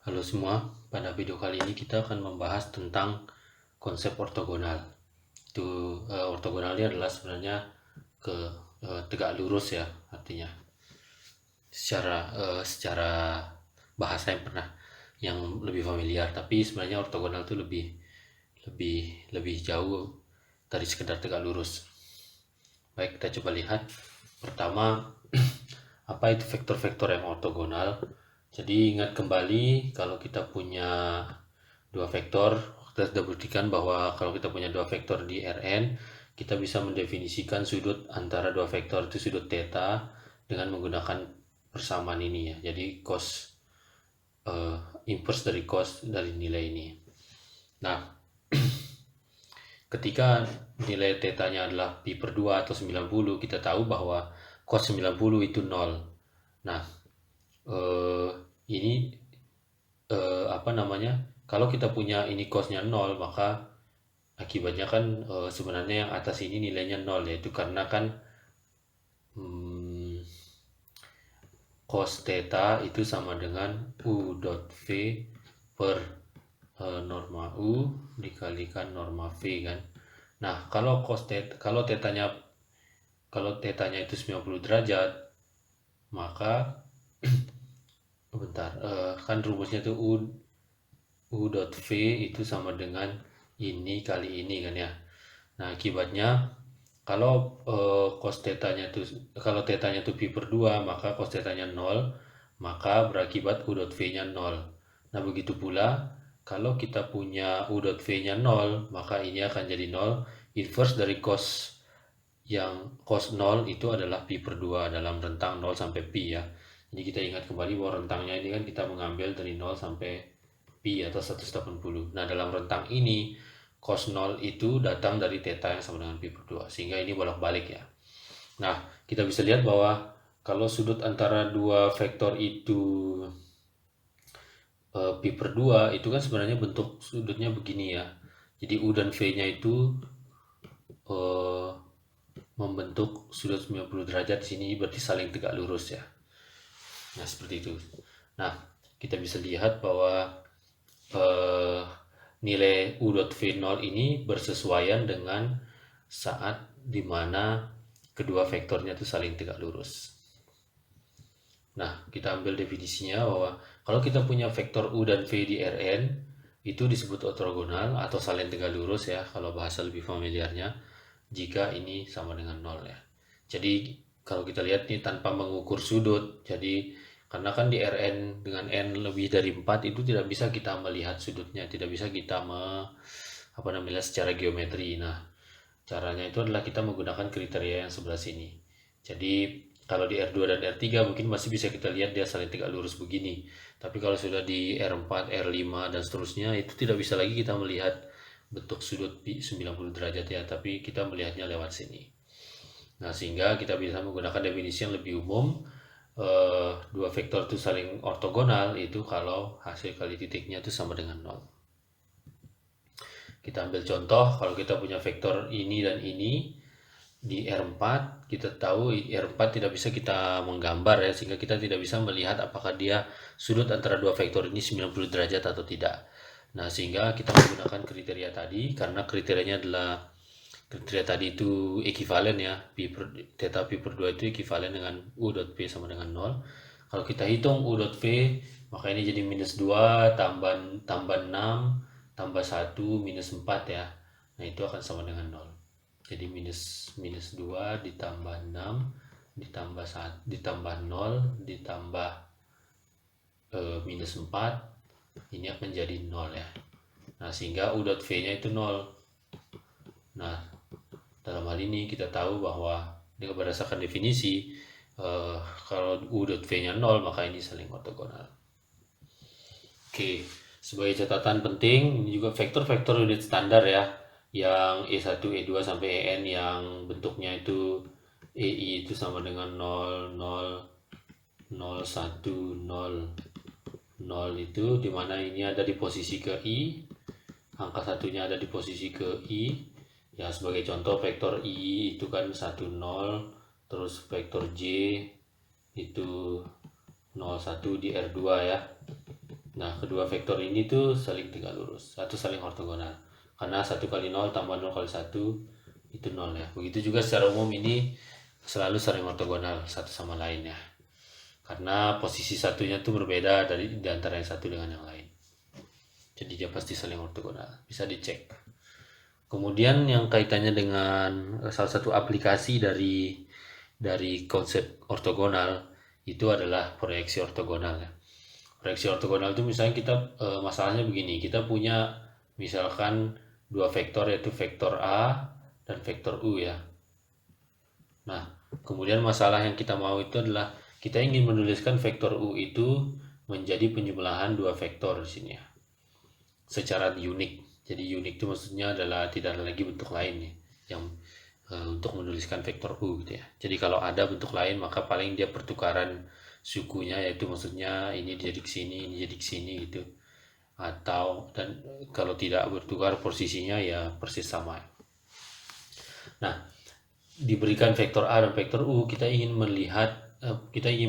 Halo semua, pada video kali ini kita akan membahas tentang konsep ortogonal. Ortogonal ini adalah sebenarnya tegak lurus ya, artinya secara bahasa yang lebih familiar. Tapi sebenarnya ortogonal itu lebih lebih jauh dari sekedar tegak lurus. Baik, kita coba lihat. Pertama, apa itu vektor-vektor yang ortogonal? Jadi ingat kembali kalau kita punya dua vektor, kita sudah buktikan bahwa kalau kita punya dua vektor di Rn, kita bisa mendefinisikan sudut antara dua vektor itu sudut theta dengan menggunakan persamaan ini ya. Jadi cos inverse dari cos dari nilai ini. Nah, ketika nilai tetanya adalah pi per 2 atau 90, kita tahu bahwa cos 90 itu 0. Nah, eh, ini apa namanya? Kalau kita punya ini cosnya 0, maka akibatnya kan sebenarnya yang atas ini nilainya 0, yaitu karena kan hmm, cos theta itu sama dengan u dot v per norma u dikalikan norma v kan. Nah, kalau tetanya itu 90 derajat, maka bentar, kan rumusnya itu u dot v itu sama dengan ini kali ini kan ya. Nah, akibatnya kalau kalau tetanya itu pi per 2, maka cos tetanya 0, maka berakibat u dot v-nya 0. Nah, begitu pula kalau kita punya u dot v-nya 0, maka ini akan jadi 0. Inverse dari cos 0 itu adalah pi per 2 dalam rentang 0 sampai pi ya. Jadi kita ingat kembali bahwa rentangnya ini kan kita mengambil dari 0 sampai pi atau 180. Nah, dalam rentang ini cos 0 itu datang dari theta yang sama dengan pi per 2, sehingga ini bolak-balik ya. Nah, kita bisa lihat bahwa kalau sudut antara dua vektor itu pi per 2, itu kan sebenarnya bentuk sudutnya begini ya. Jadi u dan v-nya itu eh, membentuk sudut 90 derajat di sini, berarti saling tegak lurus ya. Nah, seperti itu. Nah, kita bisa lihat bahwa eh, nilai u dot v0 ini bersesuaian dengan saat dimana kedua vektornya itu saling tegak lurus. Nah, kita ambil definisinya bahwa kalau kita punya vektor u dan v di Rn, itu disebut ortogonal atau saling tegak lurus ya, kalau bahasa lebih familiarnya, jika ini sama dengan 0 ya. Jadi kalau kita lihat nih tanpa mengukur sudut, jadi karena kan di Rn dengan n lebih dari 4 itu tidak bisa kita melihat sudutnya, tidak bisa kita secara geometri. Nah, caranya itu adalah kita menggunakan kriteria yang sebelah sini. Jadi kalau di R2 dan R3 mungkin masih bisa kita lihat dia saling tegak lurus begini. Tapi kalau sudah di R4, R5 dan seterusnya, itu tidak bisa lagi kita melihat bentuk sudut 90 derajat ya, tapi kita melihatnya lewat sini. Nah, sehingga kita bisa menggunakan definisi yang lebih umum. Dua vektor itu saling ortogonal itu kalau hasil kali titiknya itu sama dengan 0. Kita ambil contoh, kalau kita punya vektor ini dan ini di R4, kita tahu R4 tidak bisa kita menggambar ya, sehingga kita tidak bisa melihat apakah dia sudut antara dua vektor ini 90 derajat atau tidak. Nah, sehingga kita menggunakan kriteria tadi, karena kriterianya adalah kriteria tadi itu ekivalen ya, theta pi per 2 itu ekivalen dengan u dot v sama dengan 0. Kalau kita hitung u dot v, maka ini jadi minus 2 tambah 6 tambah 1 minus 4 ya. Nah, itu akan sama dengan 0. Jadi minus 2 ditambah 6 ditambah 1 ditambah 0 ditambah minus 4, ini akan jadi 0 ya. Nah, sehingga u dot v-nya itu 0. Nah, dalam hal ini kita tahu bahwa dengan berdasarkan definisi, kalau u dot v-nya 0, maka ini saling ortogonal. Oke, sebagai catatan penting, ini juga vektor-vektor unit standar ya, yang E1, E2 sampai En yang bentuknya itu EI itu sama dengan 0, 0, 0, 1, 0, 0 itu dimana ini ada di posisi ke I, angka satunya ada di posisi ke I. Ya, sebagai contoh vektor I itu kan 1, 0, terus vektor J itu 0, 1 di R2 ya. Nah, kedua vektor ini tuh saling tegak lurus atau saling ortogonal. Karena 1 kali 0 tambah 0 kali 1 itu 0 ya. Begitu juga secara umum ini selalu saling ortogonal satu sama lain ya. Karena posisi satunya tuh berbeda di antara yang satu dengan yang lain. Jadi dia pasti saling ortogonal. Bisa dicek. Kemudian yang kaitannya dengan salah satu aplikasi dari konsep ortogonal itu adalah proyeksi ortogonal ya. Proyeksi ortogonal itu misalnya kita masalahnya begini, kita punya misalkan dua vektor yaitu vektor A dan vektor U ya. Nah, kemudian masalah yang kita mau itu adalah kita ingin menuliskan vektor U itu menjadi penjumlahan dua vektor di sini ya. Secara unik. Jadi unik itu maksudnya adalah tidak ada lagi bentuk lain ya yang untuk menuliskan vektor U gitu ya. Jadi kalau ada bentuk lain maka paling dia pertukaran sukunya, yaitu maksudnya ini jadi ke sini, ini jadi ke sini gitu. Atau dan kalau tidak bertukar posisinya ya persis sama. Nah, diberikan vektor A dan vektor U, kita ingin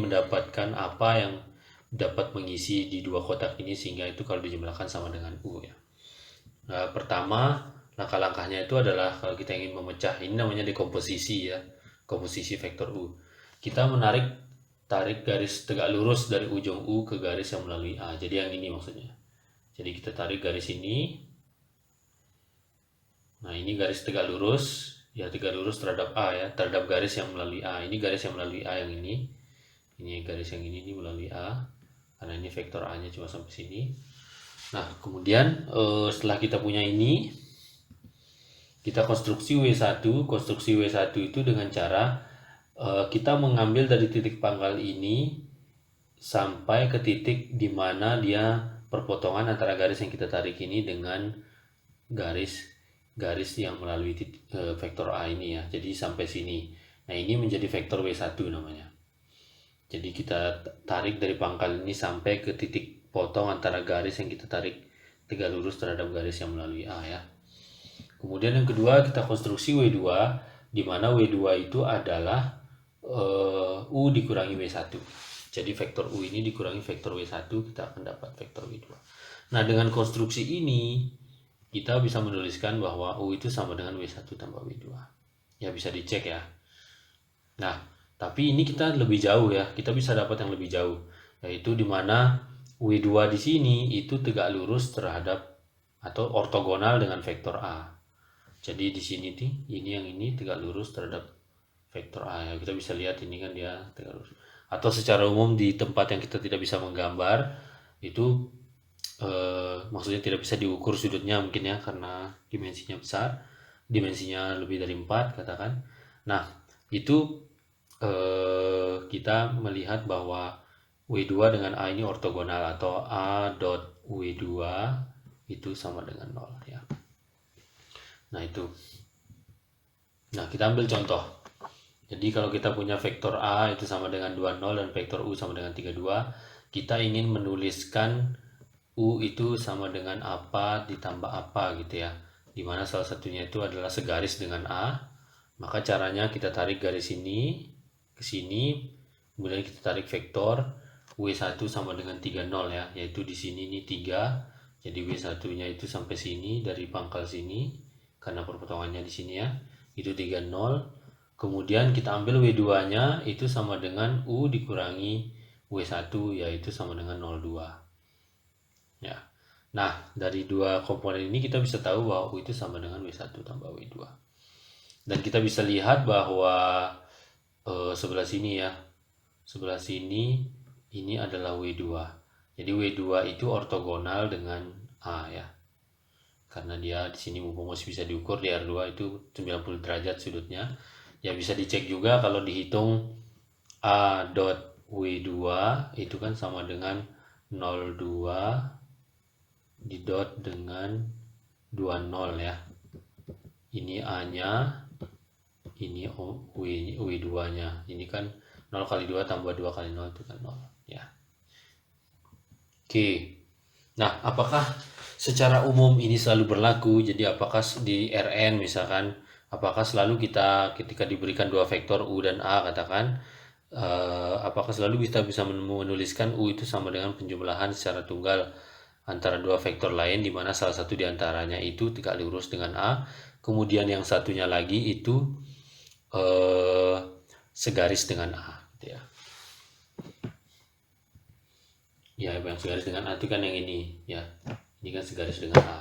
mendapatkan apa yang dapat mengisi di dua kotak ini sehingga itu kalau dijumlahkan sama dengan U ya. Nah, pertama langkah-langkahnya itu adalah kalau kita ingin memecah, ini namanya dekomposisi ya, komposisi vektor U. Kita tarik garis tegak lurus dari ujung U ke garis yang melalui A. Jadi yang ini maksudnya. Jadi kita tarik garis ini. Nah, ini garis tegak lurus. Ya, tegak lurus terhadap A ya, terhadap garis yang melalui A. Ini garis yang melalui A yang ini. Ini garis yang ini melalui A. Karena ini vektor A-nya cuma sampai sini. Nah, kemudian setelah kita punya ini, kita konstruksi W1. Konstruksi W1 itu dengan cara kita mengambil dari titik pangkal ini sampai ke titik di mana dia perpotongan antara garis yang kita tarik ini dengan garis yang melalui vektor A ini ya. Jadi sampai sini. Nah, ini menjadi vektor W1 namanya. Jadi kita tarik dari pangkal ini sampai ke titik potong antara garis yang kita tarik tegak lurus terhadap garis yang melalui A ya. Kemudian yang kedua kita konstruksi W2, di mana W2 itu adalah U dikurangi W1. Jadi vektor U ini dikurangi vektor W1, kita akan dapat vektor W2. Nah, dengan konstruksi ini kita bisa menuliskan bahwa U itu sama dengan W1 tambah W2. Ya, bisa dicek ya. Nah, tapi ini kita lebih jauh ya. Kita bisa dapat yang lebih jauh, yaitu di mana W2 di sini itu tegak lurus terhadap atau ortogonal dengan vektor A. Jadi di sini ini yang ini tegak lurus terhadap vektor A ya. Kita bisa lihat ini kan dia tegak lurus. Atau secara umum di tempat yang kita tidak bisa menggambar itu maksudnya tidak bisa diukur sudutnya mungkin ya karena dimensinya besar, dimensinya lebih dari 4 katakan. Nah, itu kita melihat bahwa W2 dengan A ini ortogonal atau A dot W2 itu sama dengan 0 ya. Nah, itu. Nah, kita ambil contoh. Jadi kalau kita punya vektor A itu sama dengan 20 dan vektor U sama dengan 32, kita ingin menuliskan U itu sama dengan apa ditambah apa gitu ya. Dimana salah satunya itu adalah segaris dengan A. Maka caranya kita tarik garis ini ke sini, kemudian kita tarik vektor W1 sama dengan 30 ya, yaitu di sini ini 3. Jadi W1-nya itu sampai sini dari pangkal sini karena perpotongannya di sini ya. Itu 30. Kemudian kita ambil W2-nya itu sama dengan U dikurangi W1 yaitu sama dengan 02. Ya. Nah, dari dua komponen ini kita bisa tahu bahwa U itu sama dengan W1 tambah W2. Dan kita bisa lihat bahwa sebelah sini ya. Sebelah sini ini adalah W2. Jadi W2 itu ortogonal dengan A ya. Karena dia di sini mumpung masih bisa diukur di R2 itu 90 derajat sudutnya. Ya, bisa dicek juga kalau dihitung A dot W2 itu kan sama dengan 02 didot dengan 20 ya. Ini A-nya, ini W2-nya. Ini kan 0 kali 2 tambah 2 kali 0 itu kan 0 ya. Oke. Nah, apakah secara umum ini selalu berlaku? Jadi apakah di Rn misalkan apakah selalu kita ketika diberikan dua vektor U dan A katakan apakah selalu kita bisa menuliskan U itu sama dengan penjumlahan secara tunggal antara dua vektor lain di mana salah satu diantaranya itu tegak lurus dengan A, kemudian yang satunya lagi itu eh, segaris dengan A, gitu ya. Ya, yang segaris dengan A itu kan yang ini, ya. Ini kan segaris dengan A.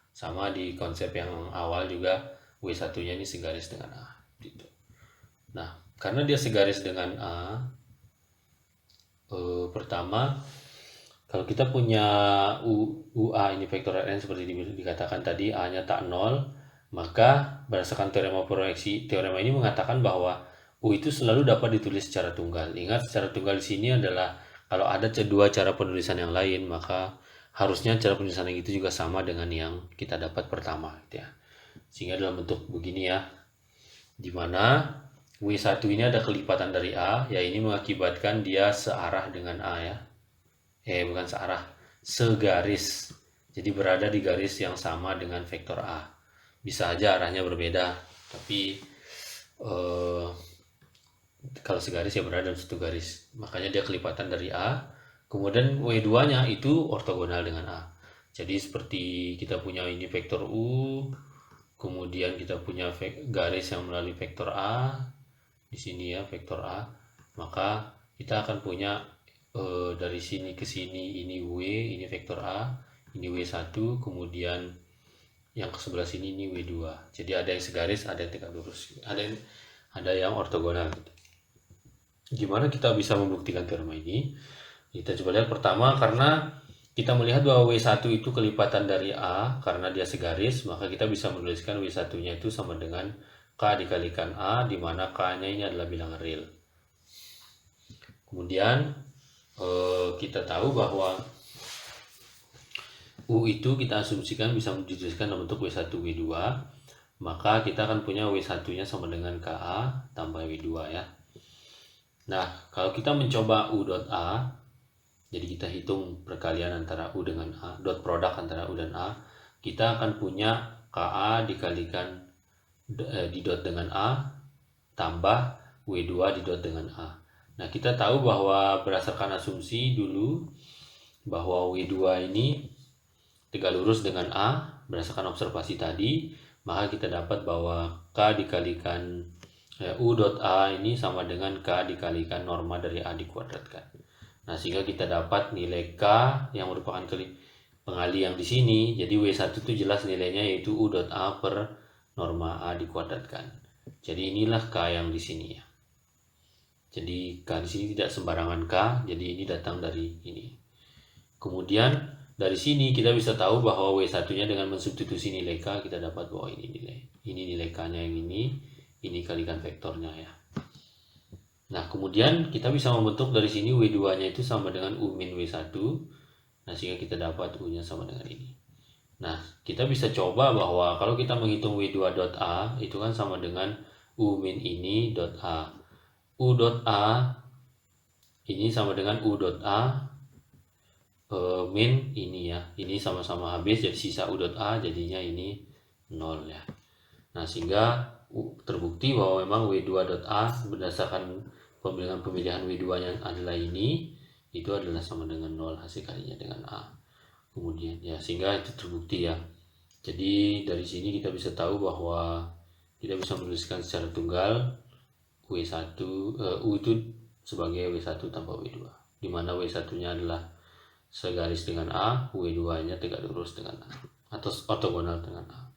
Sama di konsep yang awal juga W1-nya ini segaris dengan A, gitu. Nah, karena dia segaris dengan A, pertama kalau kita punya UA ini vektor Rn seperti dikatakan tadi, A-nya tak nol, maka berdasarkan teorema proyeksi, teorema ini mengatakan bahwa U itu selalu dapat ditulis secara tunggal. Ingat, secara tunggal di sini adalah kalau ada dua cara penulisan yang lain, maka harusnya cara penulisan yang itu juga sama dengan yang kita dapat pertama, gitu ya. Sehingga dalam bentuk begini ya, di mana W1 ini ada kelipatan dari A, ya ini mengakibatkan dia searah dengan A ya. Bukan searah, segaris. Jadi berada di garis yang sama dengan vektor A. Bisa aja arahnya berbeda, tapi kalau segaris ya berada dalam satu garis. Makanya dia kelipatan dari A. Kemudian W2-nya itu ortogonal dengan A. Jadi seperti kita punya ini vektor U, kemudian kita punya garis yang melalui vektor A. Di sini ya vektor A. Maka kita akan punya dari sini ke sini ini W, ini vektor A, ini W1, kemudian yang ke sebelah sini ini W2. Jadi ada yang segaris, ada yang tegak lurus, ada yang ortogonal gitu. Gimana kita bisa membuktikan teorema ini? Kita coba lihat pertama, karena kita melihat bahwa W1 itu kelipatan dari A karena dia segaris, maka kita bisa menuliskan W1-nya itu sama dengan K dikalikan A, di mana K-nya ini adalah bilangan real. Kemudian kita tahu bahwa U itu kita asumsikan bisa dituliskan dalam bentuk W1 W2, maka kita akan punya W1-nya sama dengan KA tambah W2 ya. Nah, kalau kita mencoba U dot A, jadi kita hitung perkalian antara U dengan A, dot produk antara U dan A, kita akan punya KA dikalikan di dot dengan A tambah W2 di dot dengan A. Nah, kita tahu bahwa berdasarkan asumsi dulu bahwa W2 ini tegak lurus dengan A berdasarkan observasi tadi, maka kita dapat bahwa K dikalikan U dot A ini sama dengan K dikalikan norma dari A dikuadratkan. Nah, sehingga kita dapat nilai K yang merupakan pengali yang di sini. Jadi W1 itu jelas nilainya yaitu U dot A per norma A dikuadratkan. Jadi inilah K yang di sini ya. Jadi K di sini tidak sembarangan K, jadi ini datang dari ini. Kemudian dari sini kita bisa tahu bahwa W1-nya dengan mensubstitusi nilai K, kita dapat bahwa ini nilai K-nya yang ini kalikan vektornya ya. Nah, kemudian kita bisa membentuk dari sini W2-nya itu sama dengan U min W1. Nah, sehingga kita dapat U-nya sama dengan ini. Nah, kita bisa coba bahwa kalau kita menghitung W2 dot A, itu kan sama dengan U min ini dot A. U dot A ini sama dengan U dot A min ini ya, ini sama-sama habis, jadi sisa U dot A jadinya ini 0 ya. Nah, sehingga terbukti bahwa memang W2 dot A berdasarkan pemilihan W2 nya adalah ini, itu adalah sama dengan 0 hasil kalinya dengan A. Kemudian ya, sehingga itu terbukti ya. Jadi dari sini kita bisa tahu bahwa kita bisa menuliskan secara tunggal W1 U itu sebagai W1 tanpa W2, di mana W1-nya adalah segaris dengan A, W2-nya tegak lurus dengan A atau ortogonal dengan A.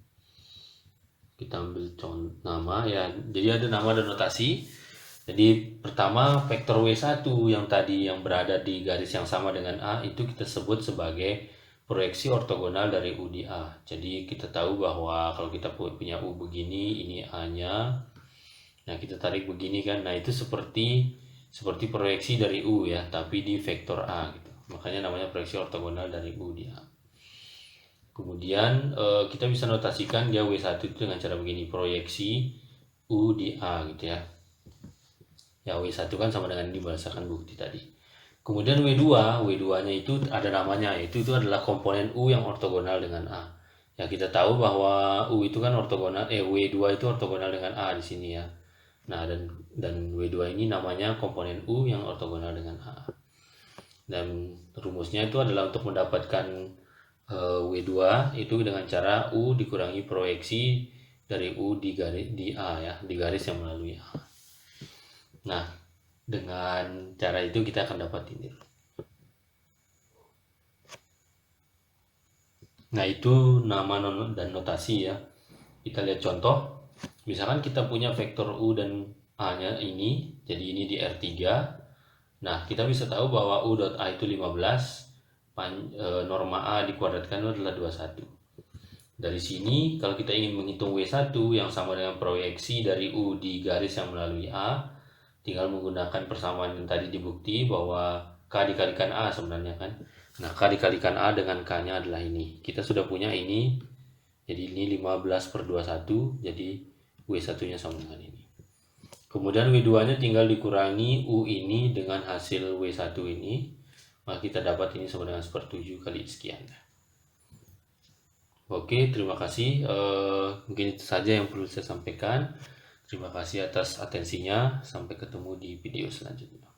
Kita ambil contoh nama ya. Jadi ada nama dan notasi. Jadi pertama vektor W1 yang tadi yang berada di garis yang sama dengan A itu kita sebut sebagai proyeksi ortogonal dari U di A. Jadi kita tahu bahwa kalau kita punya U begini, ini A-nya. Nah, kita tarik begini kan. Nah, itu seperti proyeksi dari U ya, tapi di vektor A gitu. Makanya namanya proyeksi ortogonal dari U di A. Kemudian kita bisa notasikan dia W1 itu dengan cara begini, proyeksi U di A gitu ya. Ya, W1 kan sama dengan ini berdasarkan bukti tadi. Kemudian W2-nya itu ada namanya, itu adalah komponen U yang ortogonal dengan A. Ya, kita tahu bahwa U itu kan ortogonal, W2 itu ortogonal dengan A di sini ya. Nah, dan W2 ini namanya komponen U yang ortogonal dengan A. Dan rumusnya itu adalah untuk mendapatkan W2 itu dengan cara U dikurangi proyeksi dari U di A ya, di garis yang melalui A. Nah, dengan cara itu kita akan dapat ini. Nah, itu nama dan notasi ya. Kita lihat contoh. Misalkan kita punya vektor U dan A-nya ini, jadi ini di R3. Nah, kita bisa tahu bahwa U dot A itu 15, norma A dikuadratkan itu adalah 21. Dari sini, kalau kita ingin menghitung W1 yang sama dengan proyeksi dari U di garis yang melalui A, tinggal menggunakan persamaan yang tadi dibukti bahwa K dikalikan A sebenarnya kan. Nah, K dikalikan A dengan K-nya adalah ini. Kita sudah punya ini, jadi ini 15/21, jadi W1-nya sama dengan ini. Kemudian W2-nya tinggal dikurangi U ini dengan hasil W1 ini, maka kita dapat ini sama dengan 1/7 kali sekian. Oke, terima kasih. Mungkin itu saja yang perlu saya sampaikan. Terima kasih atas atensinya. Sampai ketemu di video selanjutnya.